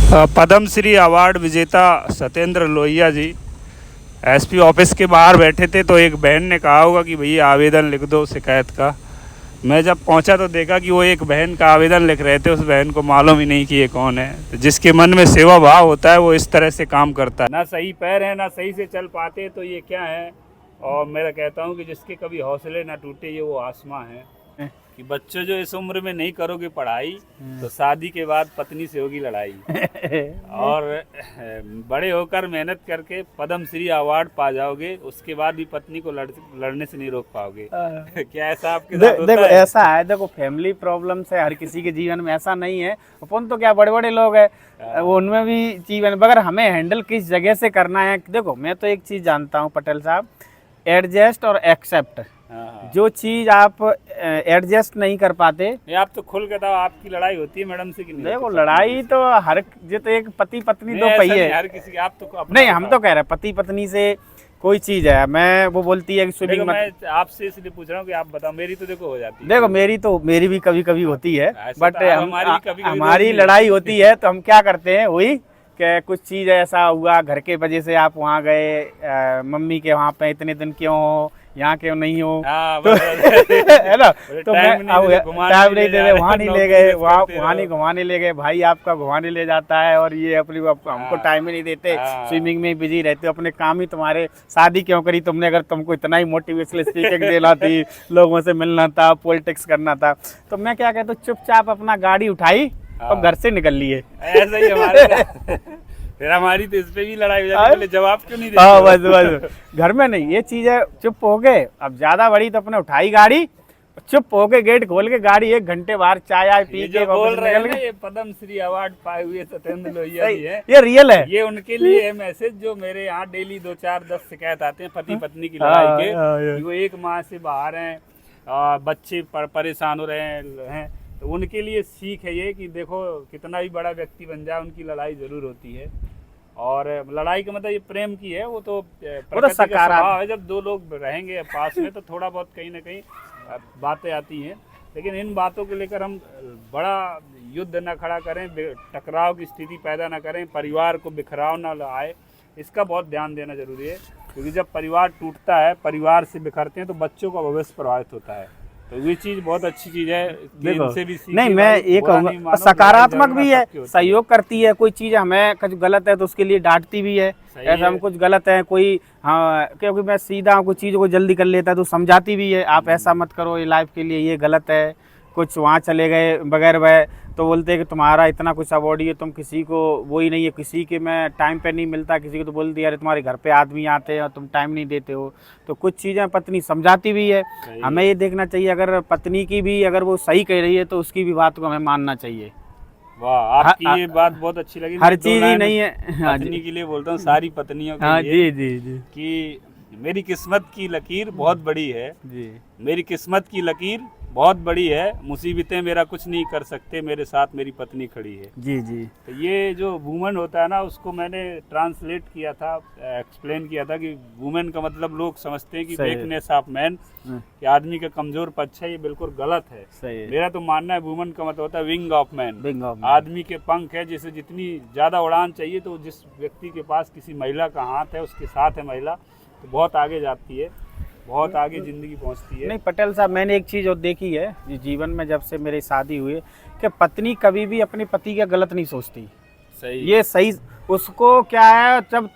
Padma Shri award विजेता Satyendra Lohia ji SP office के बाहर बैठे थे, तो एक बहन ने कहा होगा कि भैया आवेदन लिख दो शिकायत का। मैं जब पहुंचा तो देखा कि वो एक बहन का आवेदन लिख रहे थे। उस बहन को मालूम ही नहीं कि ये कौन है। तो जिसके मन में सेवा भाव होता है वो इस तरह से काम करता है। ना सही पैर है, ना सही से चल पाते, तो ये क्या है। और मैं कहता हूँ कि जिसके कभी हौसले ना टूटे, ये वो आसमां है कि बच्चों जो इस उम्र में नहीं करोगे पढ़ाई तो शादी के बाद पत्नी से होगी लड़ाई। और बड़े होकर मेहनत करके पद्म श्री अवार्ड पा जाओगे, उसके बाद भी पत्नी को लड़ने से नहीं रोक पाओगे। क्या ऐसा आपके साथ होता देखो है? ऐसा है, देखो फैमिली प्रॉब्लम से हर किसी के जीवन में ऐसा नहीं है। अपन तो क्या बड़े बड़े लोग हैं, वो उनमें भी जीवन, मगर हमें हैंडल किस जगह से करना है। देखो मैं तो एक चीज जानता हूँ पटेल साहब, एडजस्ट और एक्सेप्ट। जो चीज आप एडजस्ट नहीं कर पाते, आप तो खुल के था, आपकी लड़ाई होती है मैडम से कि नहीं? देखो लड़ाई तो हर जो तो एक पति पत्नी दो ऐसा पहिए नहीं, हर किसी आप तो नहीं, हम तो कह रहे हैं पति पत्नी से कोई चीज है। मैं वो बोलती है कि स्विमिंग मत। मैं आपसे इसलिए पूछ रहा हूँ कि आप बताओ। मेरी तो देखो हो जाती है। देखो मेरी भी कभी कभी होती है, ऐसा बट तो हमारी भी कभी-कभी हमारी होती है। लड़ाई होती है तो हम क्या करते हैं, वही कि कुछ चीज ऐसा हुआ घर के वजह से आप वहाँ गए, मम्मी के वहाँ पे इतने दिन क्यों हो, यहाँ क्यों नहीं हो। तो है ना, तो मैं टाइम नहीं दे रहे, वहाँ नहीं ले गए, वहाँ नहीं घुमाने ले गए, भाई आपका घुमाने ले जाता है और ये अपनी हमको टाइम ही नहीं देते, स्विमिंग में बिजी रहते हो, अपने काम ही तुम्हारे। शादी क्यों करी तुमने, अगर तुमको इतना ही मोटिवेशनल स्पीकिंग देना थी, लोगों से मिलना था, पॉलिटिक्स करना था, तो मैं क्या कहता हूँ चुपचाप अपना गाड़ी उठाई और घर से निकल लिए। ऐसा ही हमारे फिर हमारी तो इस पे भी लड़ाई हो जाती है, जवाब क्यों नहीं देते? हाँ बस घर में नहीं, ये चीज है। चुप हो गए, अब ज्यादा बड़ी तो अपने उठाई गाड़ी, चुप हो के गेट खोल के गाड़ी 1 घंटे बाहर चाय आय पी के बोल रहे हैं ना, ये पद्म श्री अवार्ड पाए हुए सत्येंद्र लोहिया जी है, ये रियल है। ये उनके लिए है मैसेज, जो मेरे यहाँ डेली 2 4 10 शिकायत आते हैं पति पत्नी की लड़ाई के। वो 1 माह से बाहर हैं, बच्चे परेशान हो रहे हैं, तो उनके लिए सीख है ये कि देखो कितना भी बड़ा व्यक्ति बन जाए, उनकी लड़ाई जरूर होती है। और लड़ाई का मतलब ये प्रेम की है, वो तो प्रकृति का स्वभाव है। जब 2 लोग रहेंगे पास में तो थोड़ा बहुत कहीं ना कहीं बातें आती हैं, लेकिन इन बातों को लेकर हम बड़ा युद्ध ना खड़ा करें, टकराव की स्थिति पैदा ना करें, परिवार को बिखराव ना आए, इसका बहुत ध्यान देना जरूरी है। क्योंकि जब परिवार टूटता है, परिवार से बिखरते हैं, तो बच्चों का भविष्य प्रभावित होता है। तो ये चीज बहुत अच्छी चीज है, इनसे भी नहीं मैं ये कहूँगा सकारात्मक भी है, सहयोग करती है। कोई चीज हमें कुछ गलत है तो उसके लिए डांटती भी है, ऐसा हम कुछ गलत है कोई, हाँ क्योंकि मैं सीधा हूँ, कुछ चीज़ों को जल्दी कर लेता है तो समझाती भी है, आप ऐसा मत करो, ये लाइफ के लिए ये गलत है। कुछ वहाँ चले गए बगैर वह तो बोलते हैं कि तुम्हारा इतना कुछ अवॉर्ड है, तुम किसी को वो ही नहीं है, किसी के मैं टाइम पे नहीं मिलता, किसी को तो बोलती है अरे तुम्हारे घर पे आदमी आते हैं और तुम टाइम नहीं देते हो। तो कुछ चीज़ें पत्नी समझाती भी है। हमें ये देखना चाहिए, अगर पत्नी की भी अगर वो सही कह रही है तो उसकी भी बात को हमें मानना चाहिए। वाह, आपकी ये बात बहुत अच्छी लगी। हर चीज ही नहीं है पत्नी के लिए बोलता हूँ, सारी पत्नियों के लिए जी कि मेरी किस्मत की लकीर बहुत बड़ी है जी, मेरी किस्मत की लकीर बहुत बड़ी है, मुसीबतें मेरा कुछ नहीं कर सकते, मेरे साथ मेरी पत्नी खड़ी है जी जी। तो ये जो वुमन होता है ना, उसको मैंने ट्रांसलेट किया था, एक्सप्लेन किया था कि वुमेन का मतलब लोग समझते हैं कि वीकनेस ऑफ मैन, कि आदमी का कमजोर पक्ष है, ये बिल्कुल गलत है। मेरा तो मानना है वुमन का मतलब होता है विंग ऑफ मैन, आदमी के पंख है, जिसे जितनी ज्यादा उड़ान चाहिए, तो जिस व्यक्ति के पास किसी महिला का हाथ है, उसके साथ है महिला, तो बहुत आगे जाती है, बहुत आगे जिंदगी पहुंचती है। नहीं पटेल साहब, मैंने एक चीज़ और देखी है जीवन में, जब से मेरी शादी हुई कि पत्नी कभी भी अपने पति का गलत नहीं सोचती। सही, ये सही, उसको क्या है, जब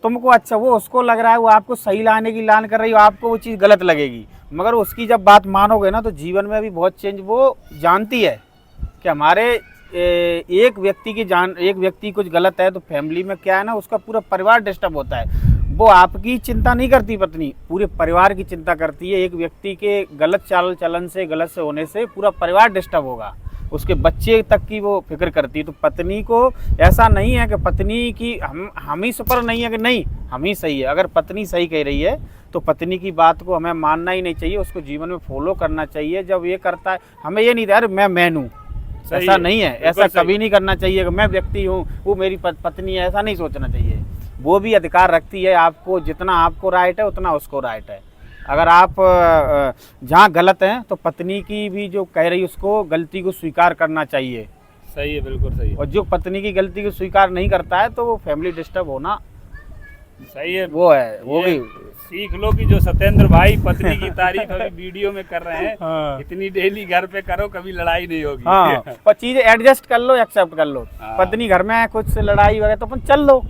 तुमको अच्छा, वो उसको लग रहा है वो आपको सही लाने की लान कर रही हो, आपको वो चीज़ गलत लगेगी, मगर उसकी जब बात मानोगे ना तो जीवन में भी बहुत चेंज वो जानती है कि हमारे एक व्यक्ति कुछ गलत है तो फैमिली में क्या है ना, उसका पूरा परिवार डिस्टर्ब होता है। वो आपकी चिंता नहीं करती पत्नी, पूरे परिवार की चिंता करती है। एक व्यक्ति के गलत चाल चलन से, गलत से होने से पूरा परिवार डिस्टर्ब होगा, उसके बच्चे तक की वो फिक्र करती है। तो पत्नी को ऐसा नहीं है कि पत्नी की हम ही सुपर नहीं है कि नहीं हम ही सही है। अगर पत्नी सही कह रही है तो पत्नी की बात को हमें मानना ही नहीं चाहिए, उसको जीवन में फॉलो करना चाहिए। जब ये करता है, हमें ये नहीं था अरे मैं हूँ, ऐसा नहीं है, ऐसा कभी नहीं करना चाहिए कि मैं व्यक्ति हूँ वो मेरी पत्नी है, ऐसा नहीं सोचना चाहिए। वो भी अधिकार रखती है आपको, जितना आपको राइट है उतना उसको राइट है। अगर आप जहाँ गलत हैं तो पत्नी की भी जो कह रही उसको गलती को स्वीकार करना चाहिए। सही है, बिल्कुल सही है। और जो पत्नी की गलती को स्वीकार नहीं करता है तो वो फैमिली डिस्टर्ब होना सही है, वो है, वो ये भी सीख लो कि जो सत्येंद्र भाई पत्नी की तारीफ अभी वीडियो में कर रहे हैं, हाँ। इतनी डेली घर पे करो, कभी लड़ाई नहीं होगी। हाँ, और चीजें एडजस्ट कर लो, एक्सेप्ट कर लो। हाँ। पत्नी घर में है, कुछ लड़ाई वगैरह तो अपन चल लो।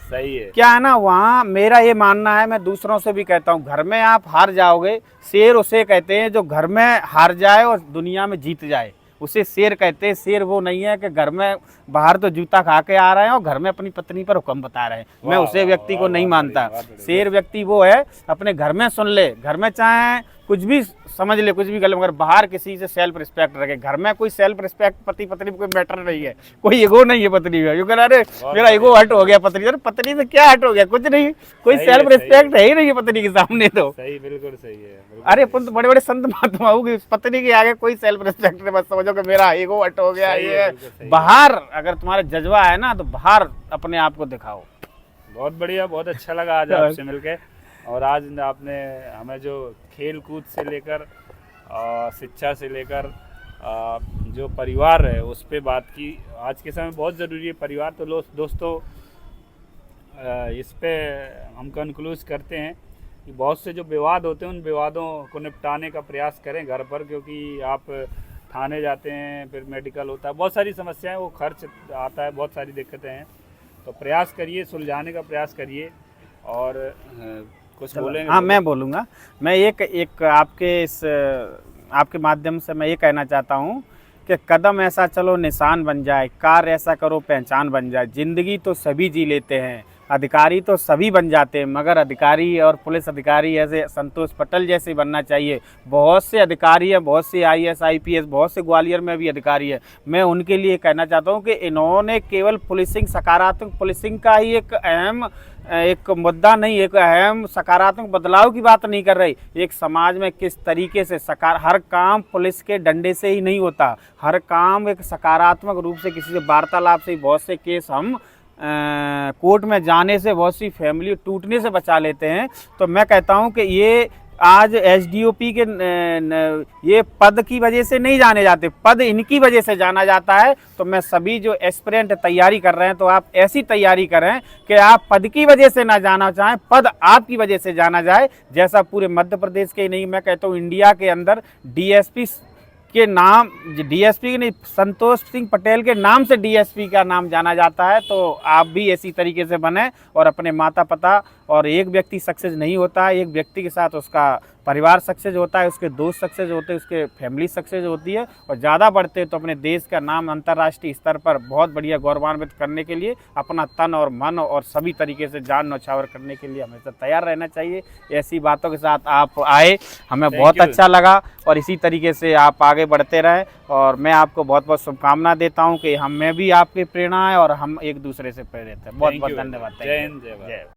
सही है, क्या है ना, वहाँ मेरा ये मानना है, मैं दूसरों से भी कहता हूँ, घर में आप हार जाओगे, शेर उसे कहते हैं जो घर में हार जाए और दुनिया में जीत जाए, उसे शेर कहते हैं। शेर वो नहीं है कि घर में बाहर तो जूता खा के आ रहे हैं और घर में अपनी पत्नी पर हुक्म बता रहे हैं। मैं उसे व्यक्ति को नहीं मानता। शेर व्यक्ति वो है अपने घर में सुन ले, घर में चाहे कुछ भी समझ ले, कुछ भी गलत, मगर बाहर किसी से सेल्फ रिस्पेक्ट रखे। घर में कोई सेल्फ रिस्पेक्ट पति पत्नी में कोई मैटर नहीं है, कोई ईगो नहीं है पत्नी में। क्यों कह रहा, अरे मेरा ईगो हट हो गया पत्नी, अरे पत्नी से क्या हट हो गया, कुछ नहीं, कोई सेल्फ रिस्पेक्ट है ही नहीं है पत्नी के सामने। तो सही, बिल्कुल सही है। अरे अपन तो बड़े बड़े संत महात्मा की पत्नी के आगे कोई सेल्फ रिस्पेक्ट नहीं, बस समझो कि मेरा ईगो हट हो गया। ये बाहर अगर तुम्हारा जज्बा है ना तो बाहर अपने आप को दिखाओ। बहुत बढ़िया, बहुत अच्छा लगा आज आपसे मिलके। और आज आपने हमें जो खेल कूद से लेकर शिक्षा से लेकर जो परिवार है उस पे बात की। आज के समय बहुत ज़रूरी है परिवार। तो दोस्तों इस पे हम कंक्लूज करते हैं कि बहुत से जो विवाद होते हैं उन विवादों को निपटाने का प्रयास करें घर पर, क्योंकि आप थाने जाते हैं, फिर मेडिकल होता है, बहुत सारी समस्याएं, वो खर्च आता है, बहुत सारी दिक्कतें हैं। तो प्रयास करिए, सुलझाने का प्रयास करिए। और कुछ बोलेंगे? हाँ, मैं बोलूँगा। मैं एक आपके माध्यम से मैं ये कहना चाहता हूँ कि कदम ऐसा चलो निशान बन जाए, कार्य ऐसा करो पहचान बन जाए। ज़िंदगी तो सभी जी लेते हैं, अधिकारी तो सभी बन जाते हैं, मगर अधिकारी और पुलिस अधिकारी ऐसे संतोष पटेल जैसे बनना चाहिए। बहुत से अधिकारी हैं, बहुत से IAS IPS, बहुत से ग्वालियर में भी अधिकारी है। मैं उनके लिए कहना चाहता हूं कि इन्होंने केवल पुलिसिंग, सकारात्मक पुलिसिंग का ही एक मुद्दा नहीं, एक अहम सकारात्मक बदलाव की बात नहीं कर रही। एक समाज में किस तरीके से हर काम पुलिस के डंडे से ही नहीं होता, हर काम एक सकारात्मक रूप से किसी से वार्तालाप से। बहुत से केस हम कोर्ट में जाने से, बहुत सी फैमिली टूटने से बचा लेते हैं। तो मैं कहता हूं कि ये आज SDOP के ये पद की वजह से नहीं जाने जाते, पद इनकी वजह से जाना जाता है। तो मैं सभी जो एस्पिरेंट तैयारी कर रहे हैं, तो आप ऐसी तैयारी करें कि आप पद की वजह से ना जाना चाहें, पद आपकी वजह से जाना जाए। जैसा पूरे मध्य प्रदेश के नहीं, मैं कहता हूँ इंडिया के अंदर DSP के नाम, DSP के नहीं, संतोष सिंह पटेल के नाम से DSP का नाम जाना जाता है। तो आप भी इसी तरीके से बने और अपने माता पिता, और एक व्यक्ति सक्सेस नहीं होता है, एक व्यक्ति के साथ उसका परिवार सक्सेस होता है, उसके दोस्त सक्सेस होते हैं, उसके फैमिली सक्सेस होती है। और ज़्यादा बढ़ते तो अपने देश का नाम अंतर्राष्ट्रीय स्तर पर बहुत बढ़िया गौरवान्वित करने के लिए अपना तन और मन और सभी तरीके से जान न्यौछावर करने के लिए हमेशा तैयार रहना चाहिए। ऐसी बातों के साथ आप आए, हमें बहुत अच्छा लगा, और इसी तरीके से आप आगे बढ़ते रहें। और मैं आपको बहुत बहुत शुभकामना देता हूँ कि हमें भी आपकी प्रेरणा है और हम एक दूसरे से प्रेरित हैं। बहुत बहुत धन्यवाद। जय हिंद, जय भारत।